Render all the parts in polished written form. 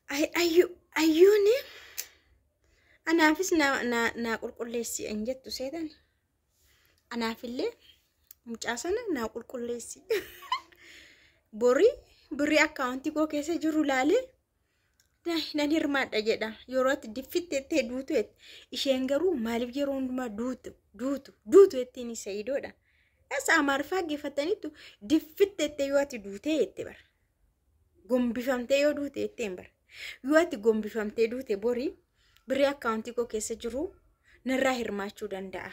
ayyuuni anaafis na qulqulleessi an jettu seetan anaafillee mucaa sana na qulqulleessi birrii akkaawuntii koo keessa jiru laalee nan hirmaadha jedha yeroo itti diffitteettee duutu isheen garuu maaliif yeroo hundumaa duutu ittiin Sa'iidoodha. Asa Amaariffaa geeffataniitu diffitteettee yoo ati duutee jette bara. Gombifamtee yoo duute jetteen bara. Yoo ati gombifamtee duute birrii akkaawuntii koo keessa jiru narraa hirmaachuu danda'a.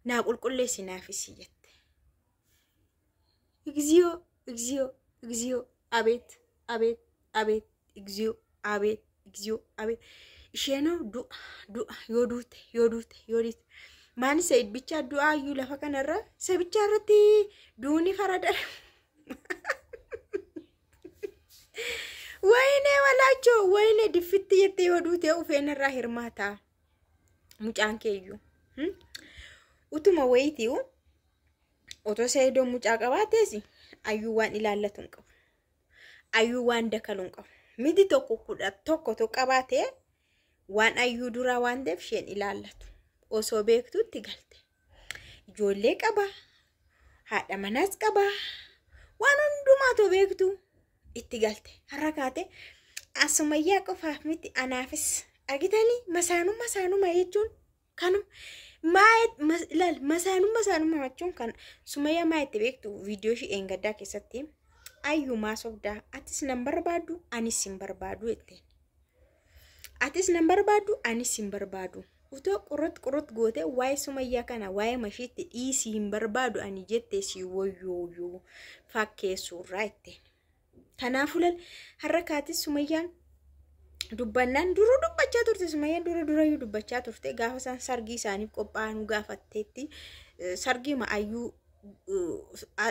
Naa qulqulleessi naafisi jette. Igziyoo abeet igziyoo abeet isheenoo du'a yoo duute maani Sa'iid bichaa du'aa iyyuu lafa kanarra isa bichaa irratti duuni farada wayne walaacho wayne diffitti jettee yoo duute ufeenarraa hirmaata mucaan keeyyuu utuma wayiitii otoo Sa'iidoo mucaa qabaateesi ayyuu waan ilaallatu hin qabu ayyuu waan dakalu hin qabu miti tokko qabaatee waan ayyuu duraa waan ta'eef isheen ilaallatu osoo beektuutti galte ijoollee qaba haadha manaas qaba waan hundumaatu beektu itti galte har'a kaate Sumayyaa qofaaf miti anaafis argitanii masaanuma jechuun kanuma masaanuma jechuun kan Sumayyaa maa itti beektu viidiyoo ishee eengaddaa keessatti ayyuu maasobdaa atis nan barbaadu anis hin barbaadu jetteen atis nan barbaadu anis hin barbaadu utoo qurut goote waa'ee Sumayyaa kana waa'ee mashiitti dhiisii hin barbaadu ani jettee si woyyoo fakkeessuurraa jetteen kanaafuu har'a kaatis Sumayyaan dubbannaan duruu dubbachaa turte Sumayyaan durayyuu dubbachaa turte gaafa isaan sargii isaaniif qophaa'an gaafatteetti sargiima ayyuu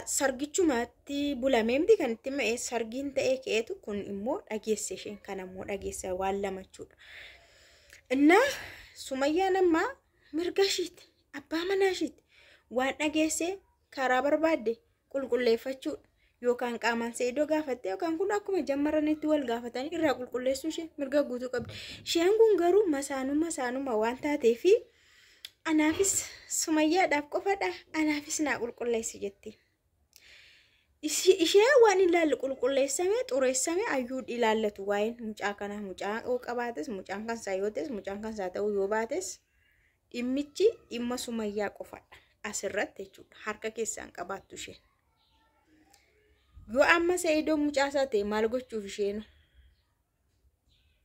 sargichumatti bulameemti kan itti ma'ee sargiin ta'ee keetu kun immoo dhageesse isheen kan ammoo dhageesse waan lamachuudha. Innaa Sumayyaan ammaa mirga ishiiti abbaa manaa ishiiti waan dhageesse karaa barbaadde qulqulleeffachuudha yookaan qaamaan Sa'iidoo gaafatte yookaan kun akkuma jammaranitti wal gaafatanii irraa qulqulleessuu ishee mirga guutuu qabdi. Isheen kun garuu masaanuma waan taateefi anaafis Sumayyaadhaaf qofadha anaafis naa qulqulleessi jetti. Ishee waan ilaallu qulqulleessame xureessame ayyuu ilaallatu waa'een mucaa kana mucaa oo qabaates mucaan kan saayootes mucaan kan saa ta'uu yoo baates dhimmichi dhimma Sumayyaa qofadha asirratti jechuudha harka keessaan qabaattu ishee. Yoo amma Sa'iidoo mucaa isaa ta'e maal gochuuf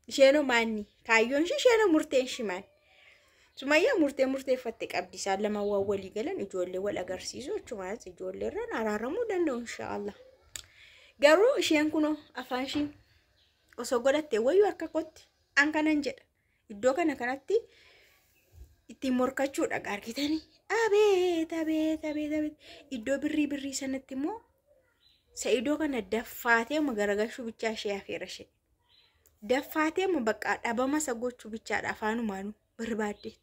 isheenoo maanni kaayyoon isheenoo murteen shimaan. Sumayyaa murteeffatte qabdi isaan lama waan walii galan ijoollee wal agarsiisu jechuunis ijoollee irraan araaramuu danda'u inshaallah. Garuu isheen kun afaan ishii osoo godhatte wayyuu akka kotti an kanan jedha iddoo kanatti ittiin morkachuudha argitanii abeet iddoo birrii sanatti immoo Sa'iidoo kana daffaatee magaragashuu bichaa ishee afeera ishee daffaatee bakka dhabama isa gochuu bichaadha afaanumaanuu barbaaddeetti.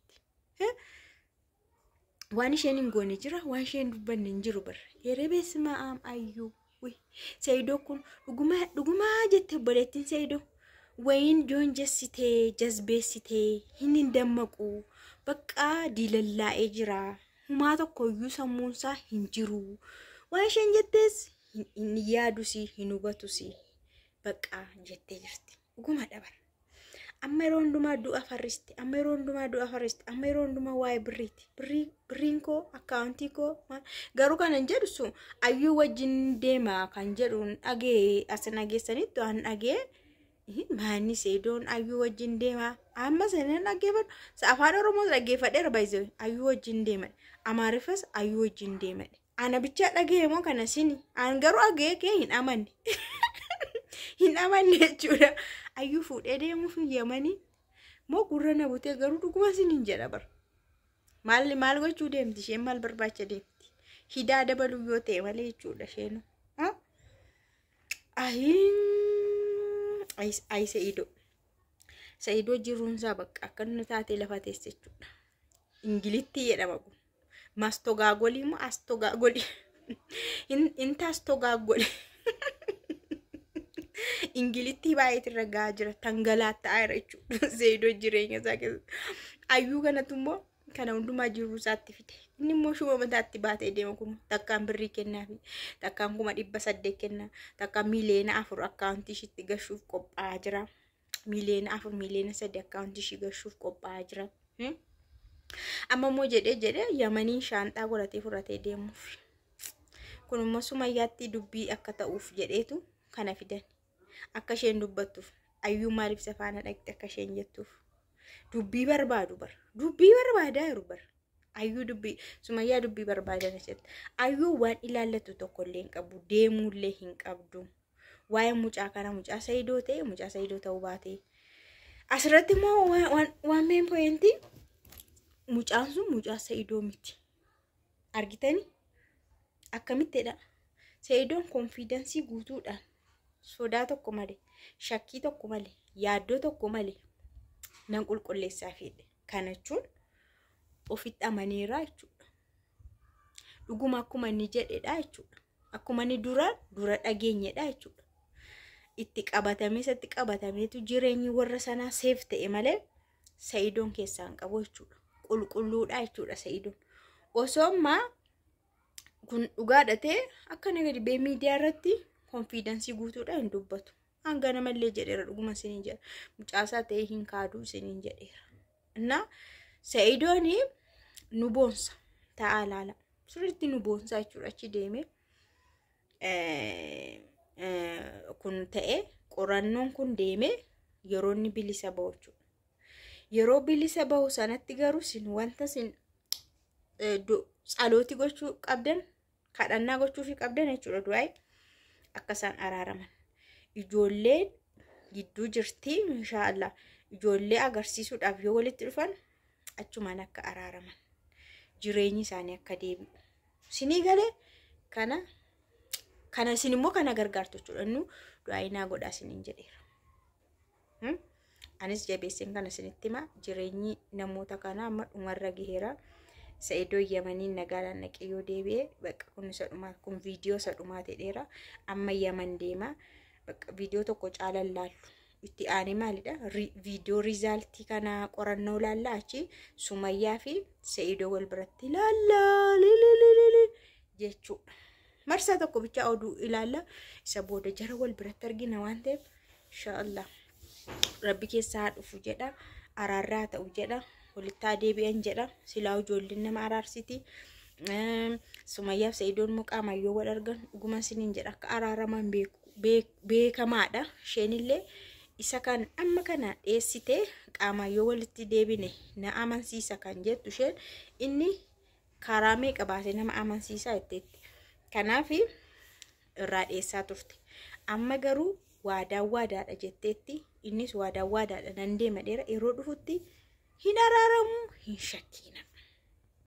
Waan isheen hin goone jira waan isheen dubbanne hin jiru bara yerebeessi ma'aam ayyuu Sa'iidoo kun dhugumaa jette obboleettiin Sa'iidoo wayin joon jessitee jazbeessitee hin dammaqu bakka diilallaa'ee jira humaa tokkoyyuu sammuunsaa hin jiru waan isheen jettees hin yaadusi hin hubatusi bakka jettee jirti dhuguma dabar amma yeroo hundumaa du'a farristi amma yeroo hundumaa waa'ee birriin koo akkaawuntii koo garuu kanan jedhu sun ayyuu wajjin deema kan jedhuun dhagee asin dhageessanitti waan dhagee maanni Sa'iidoon ayyuu wajjin deema amma sanan dhaggeeffadhu afaan Oromoo dhaggeeffadheera baay'ee ayyuu wajjin deeman Amaariffas ayyuu wajjin deeman ana bicha dhagee moo kana sini an garuu dhagee kee hin amanne jechuudha ayyuu fuudhee deemuuf Yemanii moo gurra na butee garuu dhuguma sinin jedha bar maal gochuu deemti isheen maal barbaacha deemti hidaa dabaluu yoo ta'e malee jechuudha isheen ay Sa'iidoo jiruunsaa bakka akka nu taatee lafa teesse jechuudha ingilitti jedhama kun mastogaagolii moo astogaagolii inta astogaagolii ingilitti baay'ee ragaa jira tangalaataa jira jechuudha Saidoo jireenya isaa keessatti ayyuu kanatu immoo kana hundumaa jiru isaatti fide inni immoo shuma mataatti baatee deema kun takkaan birrii kennaafi takkaan 800 kenna takkaan miliyoona 4 akkaawuntii ishiitti gashuuf qophaa'aa jira miliyoona 4 miliyoona 3 akkaawuntii ishii gashuuf qophaa'aa jira amma immoo jedhee Yamaniin shaanxaa godhatee fudhatee deemuuf kun immoo Sumayyaatti dubbii akka ta'uuf jedheetu kana fidan akka isheen dubbattuuf ayyuu maaliif safaana dhaqxe akka isheen jettuuf dubbii barbaadu bar dubbii barbaadaa jiru bar ayyuu dubbii Sumayyaa dubbii barbaadan jetti ayyuu waan ilaallatu tokko illee hin qabu deemuullee hin qabdu waa'ee mucaa kana mucaa Saidoo ta'e mucaa Saidoo ta'uu baate asirratti immoo waan meen pointii mucaan sun mucaa Saidoo miti argitanii akkamittidha Saidoon konfiidensii guutuudhaan sodaa tokko malee shakkii tokko malee yaaddoo tokko malee nan qulqulleessaa fedhe kana jechuun ofitti amaneeraa jechuudha dhuguma akkuma inni jedhedha jechuudha akkuma inni dura dhageenyedha jechuudha itti qabatameetu jireenyi warra sanaa seef ta'e malee Saidoon keessaan qabu jechuudha qulqulluudha jechuudha Saidoon osoo ammaa kun dhugaadhatee akka nagadi bee miidiyaa irratti konfiidensii guutuudha hin dubbatu hanga namallee jedheera dhuguma isiniin jedha mucaasaa ta'ee hin kaaduu isiniin jedheera እና Saidoon nu boonsa ta'a laala sirriitti nu boonsa jechuudha achi deeme kun ta'e qorannoon kun deeme yeroo inni bilisa bahu jechuudha yeroo bilisa bahu sanatti garuu sin wanta sin tsalooti gochuu qabdan kadhannaa gochuufi qabdan jechuudha du'aay akka isaan araaraman ijoolleen gidduu jirti inshallah ijoollee agarsiisuudhaaf yoo walitti dhufan achumaan akka araaraman jireenyi isaanii akka deebi'u sinii galee kana sin immoo kana gargaartu jechuudha nu du'aayinaa godhaa siniin jedheera anis jabeesseen kana sinitti hima jireenyi namoota kana amma dhumarra gaheera Saidoo Yamaniin nagaalaan naqee yoo deebi'e bakka kun isa dhumaa kun viidiyoo isa dhumaa ta'eera amma Yaman deema bakka viidiyoo tokko caalan laallu itti aanee maalidha viidiyoo rizaaltii kana qorannoo laallaa achi Sumayyaa fi Saidoo wal biratti laallaa jechuudha marsaa tokko bicha oduu ilaalla isa booda jara wal biratti argina waan ta'eef inshallah rabbi keessaa dhufu jedha araarraa ta'u jedha walittaa deebi'an jedha silaa ijoolleen nama araarsiti Sumayyaa fi Saidoon muqaamayyoo wal argan dhuguma siniin jedha akka araaraman beekamaadha isheenillee isa kan amma kana dheessitee qaamayyoo walitti deebine na amansiisa kan jettu isheen inni karaa meeqa baasee nama amansiisaa jetteetti kanaaf irraa dheessaa turte amma garuu waadaadha jetteetti innis waadaadha nan deema dheera yeroo dhufutti hin araaramu hin shakkiina